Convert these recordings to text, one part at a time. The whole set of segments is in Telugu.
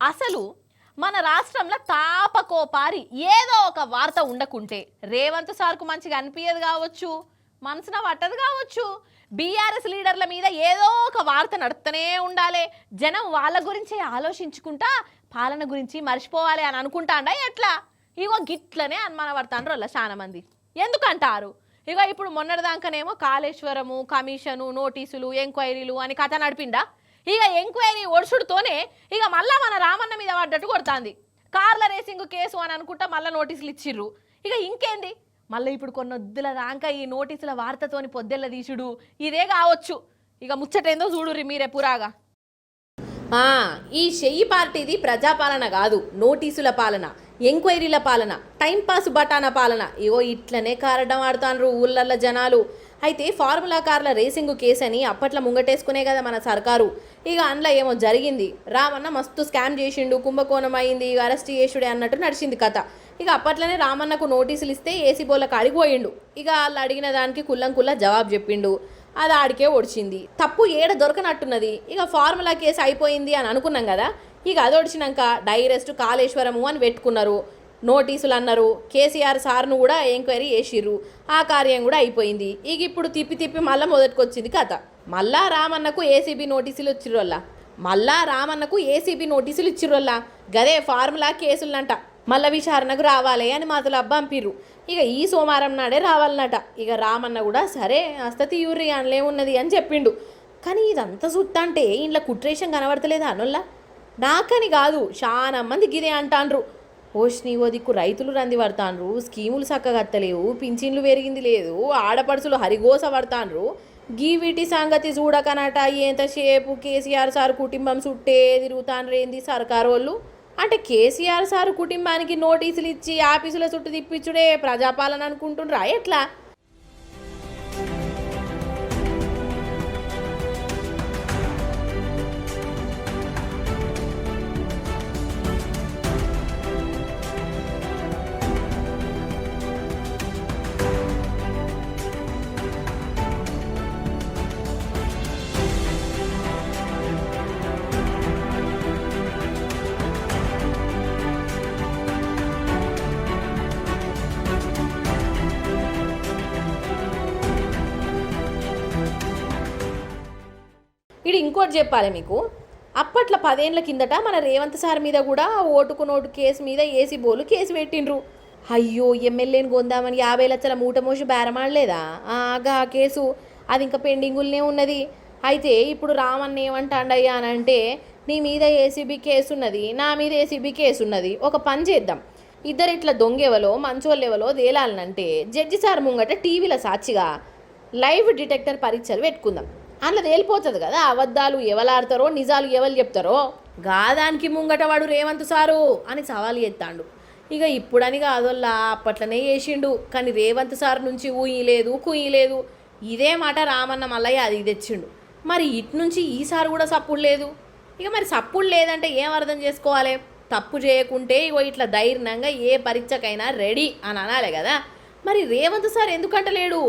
అసలు మన రాష్ట్రంలో తాపకోపారి ఏదో ఒక వార్త ఉండకుంటే రేవంత్ సార్కు మంచిగా అనిపించదు కావచ్చు, మనసున పట్టదు కావచ్చు. బీఆర్ఎస్ లీడర్ల మీద ఏదో ఒక వార్త నడుస్తూనే ఉండాలి. జనం వాళ్ళ గురించి ఆలోచించుకుంటా పాలన గురించి మర్చిపోవాలి అని అనుకుంటాండా ఎట్లా? ఇగో గిట్లనే అనుమాన పడతాండ్రు వాళ్ళ చాలా మంది. ఎందుకంటారు? ఇగో ఇప్పుడు మొన్నటిదాకానేమో కాళేశ్వరము కమిషను నోటీసులు ఎంక్వైరీలు అని కథ నడిపిండా. ఇక ఎంక్వైరీ ఒడుచుడుతోనే ఇక మళ్ళా మన రామన్న మీద పడ్డట్టు కొడుతుంది. కార్ల రేసింగ్ కేసు అని అనుకుంటా మళ్ళీ నోటీసులు ఇచ్చిర్రు. ఇక ఇంకేంది మళ్ళీ ఇప్పుడు కొన్నొద్దుల దాకా ఈ నోటీసుల వార్తతోని పొద్దెల్ల తీసుడు ఇదే కావచ్చు. ఇక ముచ్చటేందో చూడుర్రి మీరే పురాగా. ఈ షెయ్యి పార్టీది ప్రజాపాలన కాదు, నోటీసుల పాలన, ఎంక్వైరీల పాలన, టైంపాస్ బటానా పాలన. ఇగో ఇట్లనే కారడం ఆడుతాండ్రు ఊళ్ళల్లో జనాలు. అయితే ఫార్ములా కార్ల రేసింగ్ కేసు అని అప్పట్లో ముంగటేసుకునే కదా మన సర్కారు. ఇక అందులో ఏమో జరిగింది, రామన్న మస్తు స్కామ్ చేసిండు, కుంభకోణం అయింది, ఇక అరెస్ట్ చేసుడే అన్నట్టు నడిచింది కథ. ఇక అప్పట్లోనే రామన్నకు నోటీసులు ఇస్తే ఏసీ బోళ్ళకి అడిగిపోయిండు. ఇక వాళ్ళు అడిగిన దానికి కుల్లం జవాబు చెప్పిండు. అది ఆడికే ఒడిచింది. తప్పు ఏడ దొరకనట్టున్నది. ఇక ఫార్ములా కేసు అయిపోయింది అని అనుకున్నాం కదా. ఇక అది ఒడిచినాక డైరెస్ట్ కాళేశ్వరము అని పెట్టుకున్నారు, నోటీసులు అన్నారు. కేసీఆర్ సార్ను కూడా ఎంక్వైరీ చేసిర్రు. ఆ కార్యం కూడా అయిపోయింది. ఇక ఇప్పుడు తిప్పి మళ్ళీ మొదటికొచ్చింది కథ. మళ్ళా రామన్నకు ఏసీబీ నోటీసులు ఇచ్చిర్రోల్లా. గదే ఫార్ములా కేసులనంట మళ్ళీ విచారణకు రావాలి అని మాతలు పంపిర్రు. ఇక ఈ సోమవారం నాడే రావాలన్నట. ఇక రామన్న కూడా సరే అస్తతి యూర్రి అనలేమున్నది అని చెప్పిండు. కానీ ఇదంతా చూస్తా ఇంట్లో కుట్రేషన్ కనబడతలేదా అనొల్లా? నాకని కాదు, చాలా మంది గిదే అంటాండ్రు. ఓష్ని ఓ దిక్కు రైతులు రంది పడతాండ్రు, స్కీములు చక్కగా అత్తలేవు, పింఛన్లు పెరిగింది లేదు, ఆడపడుచులు హరిగోస పడతాండ్రు. వీటి సంగతి చూడకనట ఎంతసేపు కేసీఆర్ సార్ కుటుంబం చుట్టే తిరుగుతాండ్రేంది సర్కారు వాళ్ళు. అంటే కేసీఆర్ సార్ కుటుంబానికి నోటీసులు ఇచ్చి ఆఫీసుల చుట్టూ తిప్పించుడే ప్రజాపాలన అనుకుంటుండ్రా ఎట్లా? ఇది ఇంకోటి చెప్పాలి మీకు. అప్పట్లో 10 ఏళ్ల కిందట మన రేవంత్ సార్ మీద కూడా ఓటుకు నోటు కేసు మీద ఏసీ బోలు కేసు పెట్టిండ్రు. అయ్యో ఎమ్మెల్యేని కొందామని 50 లక్షల మూట మోసి బేరమాడలేదా ఆగా కేసు, అది ఇంకా పెండింగుల్నే ఉన్నది. అయితే ఇప్పుడు రామన్న ఏమంటాండయ్యా అని అంటే, నీ మీద ఏసీబీ కేసు ఉన్నది, నా మీద ఏసీబీ కేసు ఉన్నది, ఒక పని చేద్దాం, ఇద్దరు ఇట్లా దొంగెవలో మంచోళ్ళెవలో తేలాలనంటే జడ్జి సార్ ముంగట టీవీల సాక్షిగా లైవ్ డిటెక్టర్ పరీక్షలు పెట్టుకుందాం. అందులో తేలిపోతుంది కదా అబద్ధాలు ఎవలాడతారో నిజాలు ఎవరు చెప్తారో. గాదానికి ముంగట వాడు రేవంత్ సారు అని సవాలు ఎత్తాండు. ఇక ఇప్పుడని కాదోల్లా అప్పట్లనే చేసిండు. కానీ రేవంత్ సార్ నుంచి ఊయలేదు కుయ్యలేదు. ఇదే మాట రామన్న మల్లయ్య అది తెచ్చిండు. మరి ఇటు నుంచి ఈసారి కూడా సప్పుడు లేదు. ఇక మరి సప్పుడు లేదంటే ఏం అర్థం చేసుకోవాలి? తప్పు చేయకుంటే ఇగో ఇట్లా ధైర్యంగా ఏ పరీక్షకైనా రెడీ అని అనాలి కదా. మరి రేవంత్ సార్ ఎందుకంటలేడు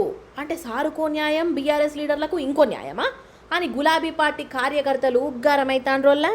అంటే సారుకో న్యాయం బీఆర్ఎస్ లీడర్లకు ఇంకో న్యాయమా అని గులాబీ పార్టీ కార్యకర్తలు ఉగ్గారమైతాండ్రోల్లా.